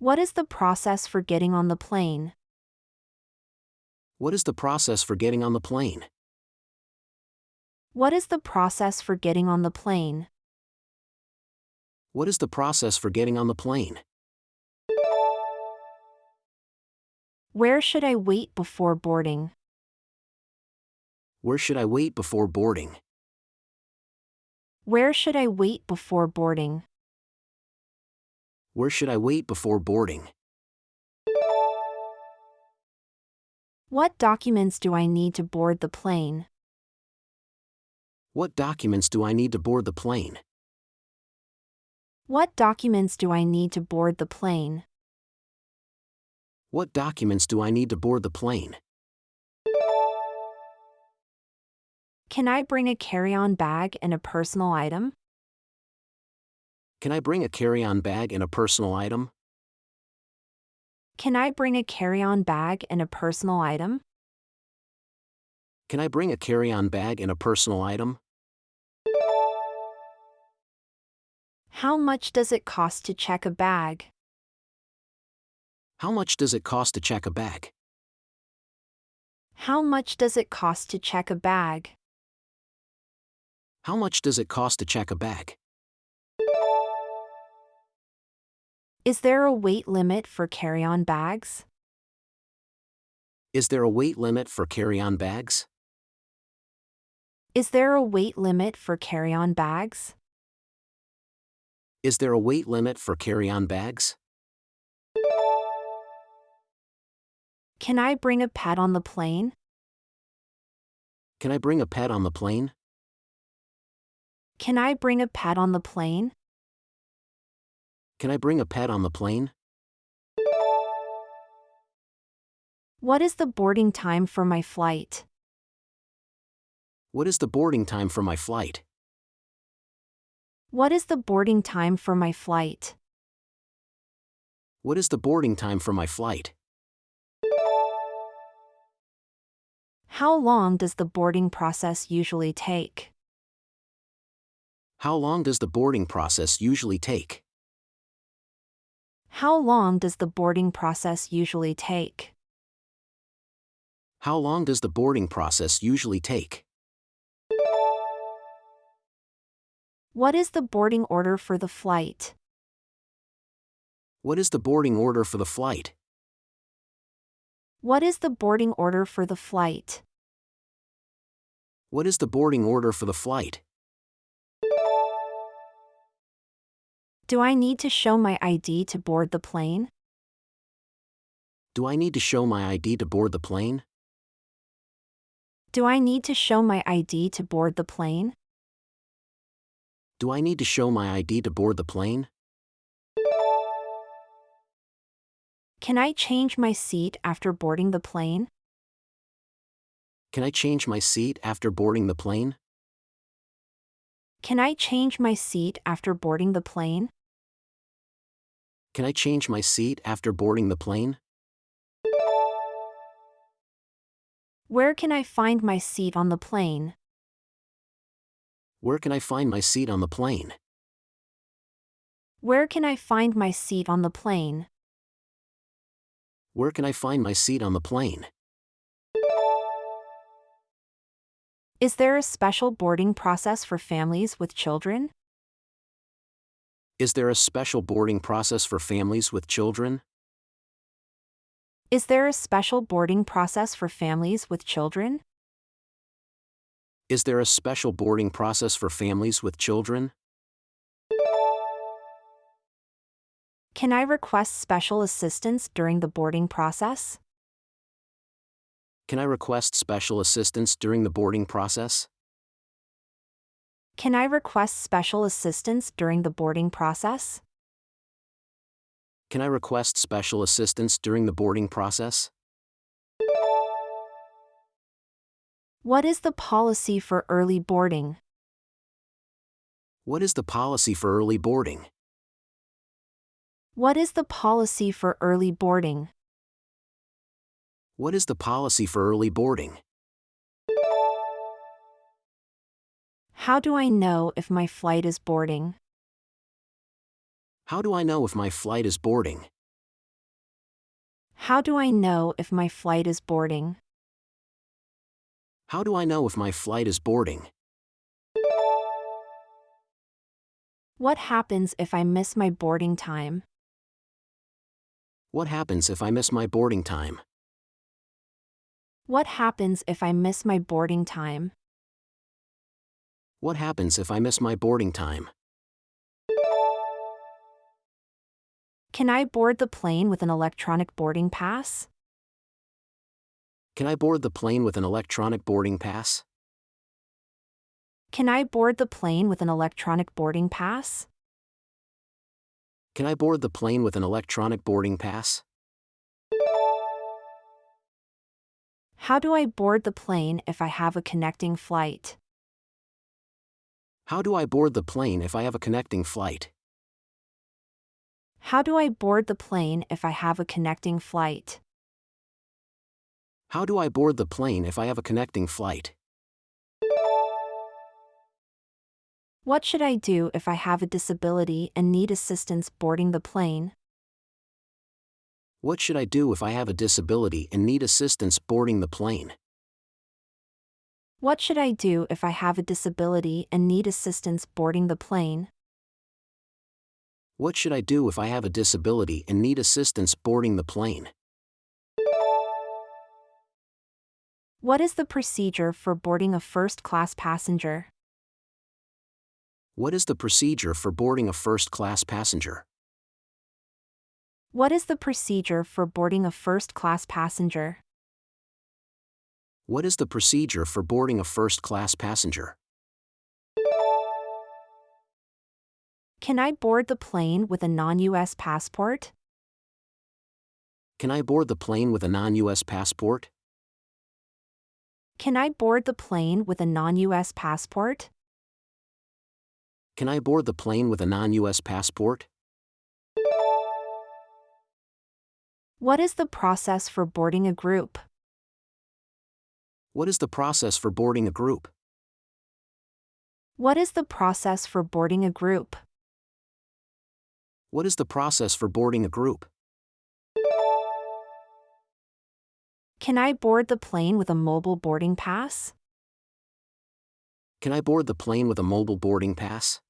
What is the process for getting on the plane? What is the process for getting on the plane? What is the process for getting on the plane? What is the process for getting on the plane? Where should I wait before boarding? Where should I wait before boarding? Where should I wait before boarding? Where should I wait before boarding? What documents do I need to board the plane? What documents do I need to board the plane? What documents do I need to board the plane? What documents do I need to board the plane? Can I bring a carry-on bag and a personal item? Can I bring a carry-on bag and a personal item? Can I bring a carry-on bag and a personal item? Can I bring a carry-on bag and a personal item? How much does it cost to check a bag? How much does it cost to check a bag? How much does it cost to check a bag? How much does it cost to check a bag? Is there a weight limit for carry-on bags? Is there a weight limit for carry-on bags? Is there a weight limit for carry-on bags? Is there a weight limit for carry-on bags? Can I bring a pet on the plane? Can I bring a pet on the plane? Can I bring a pet on the plane? Can I bring a pet on the plane? What is the boarding time for my flight? What is the boarding time for my flight? What is the boarding time for my flight? What is the boarding time for my flight? How long does the boarding process usually take? How long does the boarding process usually take? How long does the boarding process usually take? How long does the boarding process usually take? What is the boarding order for the flight? What is the boarding order for the flight? What is the boarding order for the flight? What is the boarding order for the flight? Do I need to show my ID to board the plane? Do I need to show my ID to board the plane? Do I need to show my ID to board the plane? Do I need to show my ID to board the plane? Can I change my seat after boarding the plane? Can I change my seat after boarding the plane? Can I change my seat after boarding the plane? Can I change my seat after boarding the plane? Where can I find my seat on the plane? Where can I find my seat on the plane? Where can I find my seat on the plane? Where can I find my seat on the plane? Is there a special boarding process for families with children? Is there a special boarding process for families with children? Is there a special boarding process for families with children? Is there a special boarding process for families with children? Can I request special assistance during the boarding process? Can I request special assistance during the boarding process? Can I request special assistance during the boarding process? Can I request special assistance during the boarding process? What is the policy for early boarding? What is the policy for early boarding? What is the policy for early boarding? What is the policy for early boarding? How do I know if my flight is boarding? How do I know if my flight is boarding? How do I know if my flight is boarding? How do I know if my flight is boarding? What happens if I miss my boarding time? What happens if I miss my boarding time? What happens if I miss my boarding time? What happens if I miss my boarding time? Can I board the plane with an electronic boarding pass? Can I board the plane with an electronic boarding pass? Can I board the plane with an electronic boarding pass? Can I board the plane with an electronic boarding pass? How do I board the plane if I have a connecting flight? How do I board the plane if I have a connecting flight? How do I board the plane if I have a connecting flight? How do I board the plane if I have a connecting flight? What should I do if I have a disability and need assistance boarding the plane? What should I do if I have a disability and need assistance boarding the plane? What should I do if I have a disability and need assistance boarding the plane? What should I do if I have a disability and need assistance boarding the plane? What is the procedure for boarding a first-class passenger? What is the procedure for boarding a first-class passenger? What is the procedure for boarding a first-class passenger? What is the procedure for boarding a first-class passenger? Can I board the plane with a non-US passport? Can I board the plane with a non-US passport? Can I board the plane with a non-US passport? Can I board the plane with a non-US passport? What is the process for boarding a group? What is the process for boarding a group? What is the process for boarding a group? What is the process for boarding a group? Can I board the plane with a mobile boarding pass? Can I board the plane with a mobile boarding pass?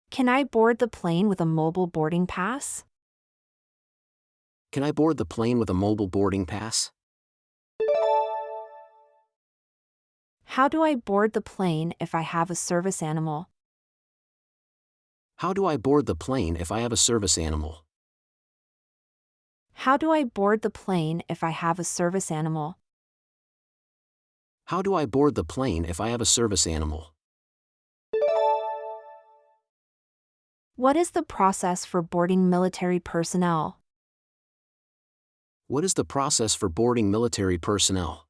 Can I board the plane with a mobile boarding pass? Can I board the plane with a mobile boarding pass? How do I board the plane if I have a service animal? How do I board the plane if I have a service animal? How do I board the plane if I have a service animal? How do I board the plane if I have a service animal? What is the process for boarding military personnel? What is the process for boarding military personnel?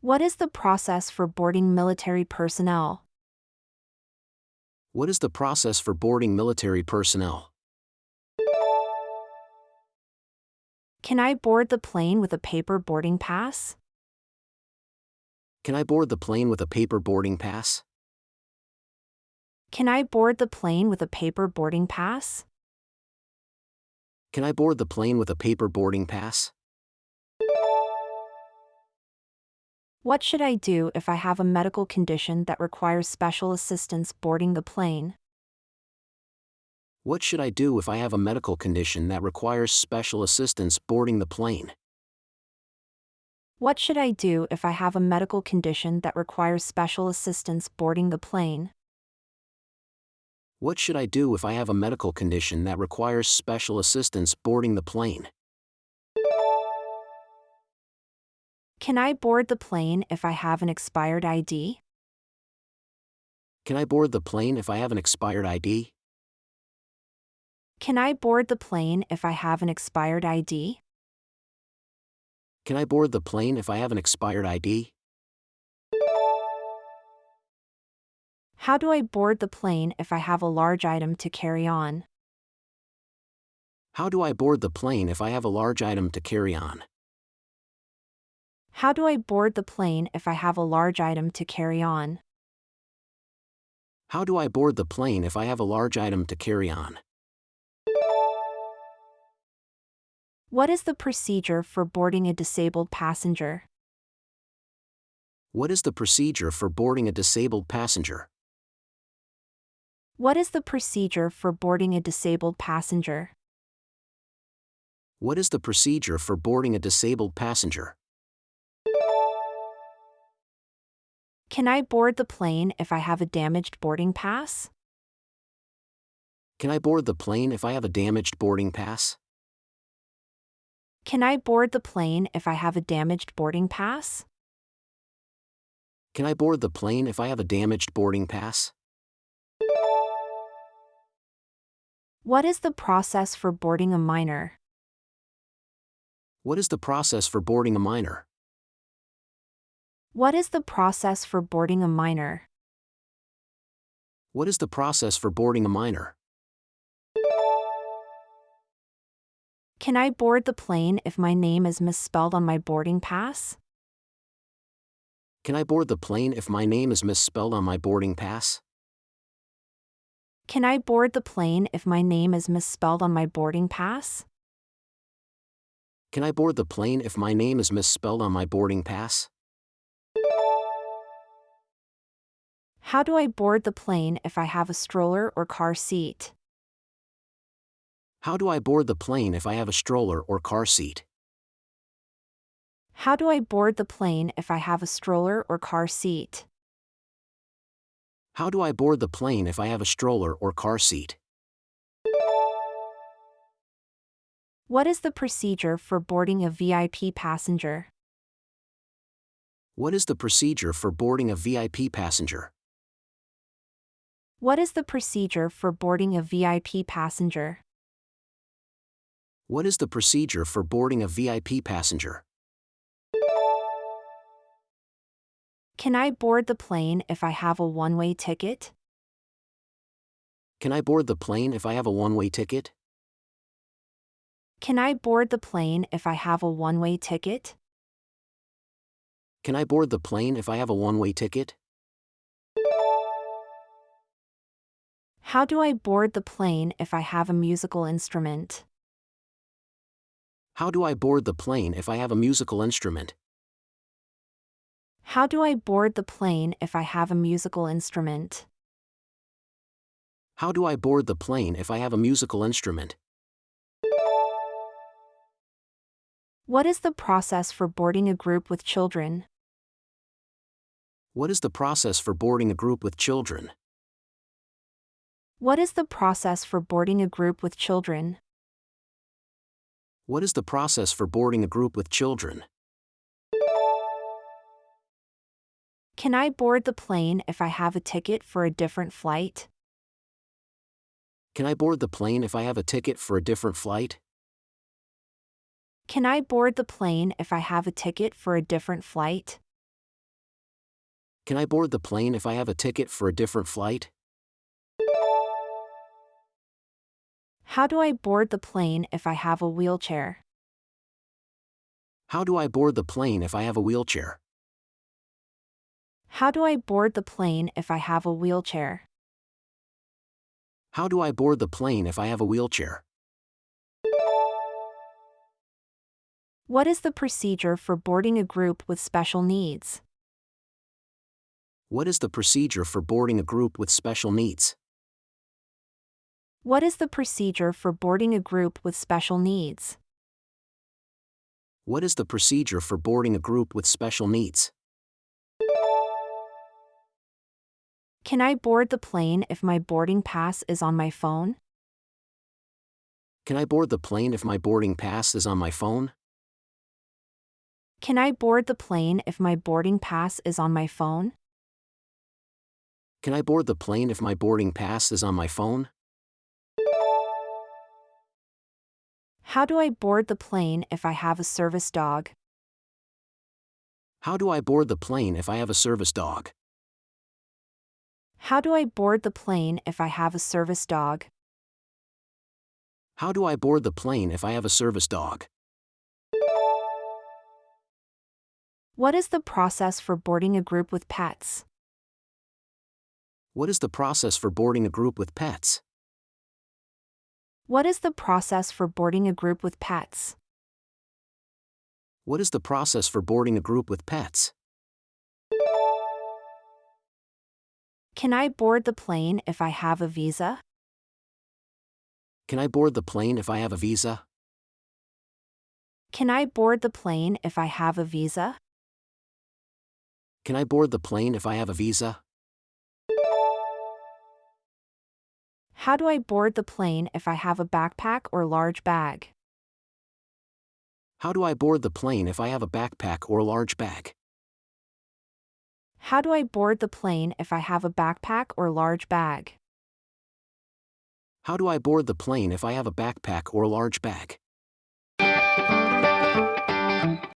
What is the process for boarding military personnel? What is the process for boarding military personnel? Can I board the plane with a paper boarding pass? Can I board the plane with a paper boarding pass? Can I board the plane with a paper boarding pass? Can I board the plane with a paper boarding pass? What should I do if I have a medical condition that requires special assistance boarding the plane? What should I do if I have a medical condition that requires special assistance boarding the plane? What should I do if I have a medical condition that requires special assistance boarding the plane? What should I do if I have a medical condition that requires special assistance boarding the plane? Can I board the plane if I have an expired ID? Can I board the plane if I have an expired ID? Can I board the plane if I have an expired ID? Can I board the plane if I have an expired ID? How do I board the plane if I have a large item to carry on? How do I board the plane if I have a large item to carry on? How do I board the plane if I have a large item to carry on? How do I board the plane if I have a large item to carry on? What is the procedure for boarding a disabled passenger? What is the procedure for boarding a disabled passenger? What is the procedure for boarding a disabled passenger? What is the procedure for boarding a disabled passenger? Can I board the plane if I have a damaged boarding pass? Can I board the plane if I have a damaged boarding pass? Can I board the plane if I have a damaged boarding pass? Can I board the plane if I have a damaged boarding pass? What is the process for boarding a minor? What is the process for boarding a minor? What is the process for boarding a minor? What is the process for boarding a minor? Can I board the plane if my name is misspelled on my boarding pass? Can I board the plane if my name is misspelled on my boarding pass? Can I board the plane if my name is misspelled on my boarding pass? Can I board the plane if my name is misspelled on my boarding pass? How do I board the plane if I have a stroller or car seat? How do I board the plane if I have a stroller or car seat? How do I board the plane if I have a stroller or car seat? How do I board the plane if I have a stroller or car seat? What is the procedure for boarding a VIP passenger? What is the procedure for boarding a VIP passenger? What is the procedure for boarding a VIP passenger? What is the procedure for boarding a VIP passenger? Can I board the plane if I have a one-way ticket? Can I board the plane if I have a one-way ticket? Can I board the plane if I have a one-way ticket? Can I board the plane if I have a one-way ticket? How do I board the plane if I have a musical instrument? How do I board the plane if I have a musical instrument? How do I board the plane if I have a musical instrument? How do I board the plane if I have a musical instrument? What is the process for boarding a group with children? What is the process for boarding a group with children? What is the process for boarding a group with children? What is the process for boarding a group with children? Can I board the plane if I have a ticket for a different flight? Can I board the plane if I have a ticket for a different flight? Can I board the plane if I have a ticket for a different flight? Can I board the plane if I have a ticket for a different flight? How do I board the plane if I have a wheelchair? How do I board the plane if I have a wheelchair? How do I board the plane if I have a wheelchair? How do I board the plane if I have a wheelchair? What is the procedure for boarding a group with special needs? What is the procedure for boarding a group with special needs? What is the procedure for boarding a group with special needs? What is the procedure for boarding a group with special needs? Can I board the plane if my boarding pass is on my phone? Can I board the plane if my boarding pass is on my phone? Can I board the plane if my boarding pass is on my phone? Can I board the plane if my boarding pass is on my phone? How do I board the plane if I have a service dog? How do I board the plane if I have a service dog? How do I board the plane if I have a service dog? How do I board the plane if I have a service dog? What is the process for boarding a group with pets? What is the process for boarding a group with pets? What is the process for boarding a group with pets? What is the process for boarding a group with pets? Can I board the plane if I have a visa? Can I board the plane if I have a visa? Can I board the plane if I have a visa? Can I board the plane if I have a visa? How do I board the plane if I have a backpack or large bag? How do I board the plane if I have a backpack or large bag? How do I board the plane if I have a backpack or large bag? How do I board the plane if I have a backpack or large bag?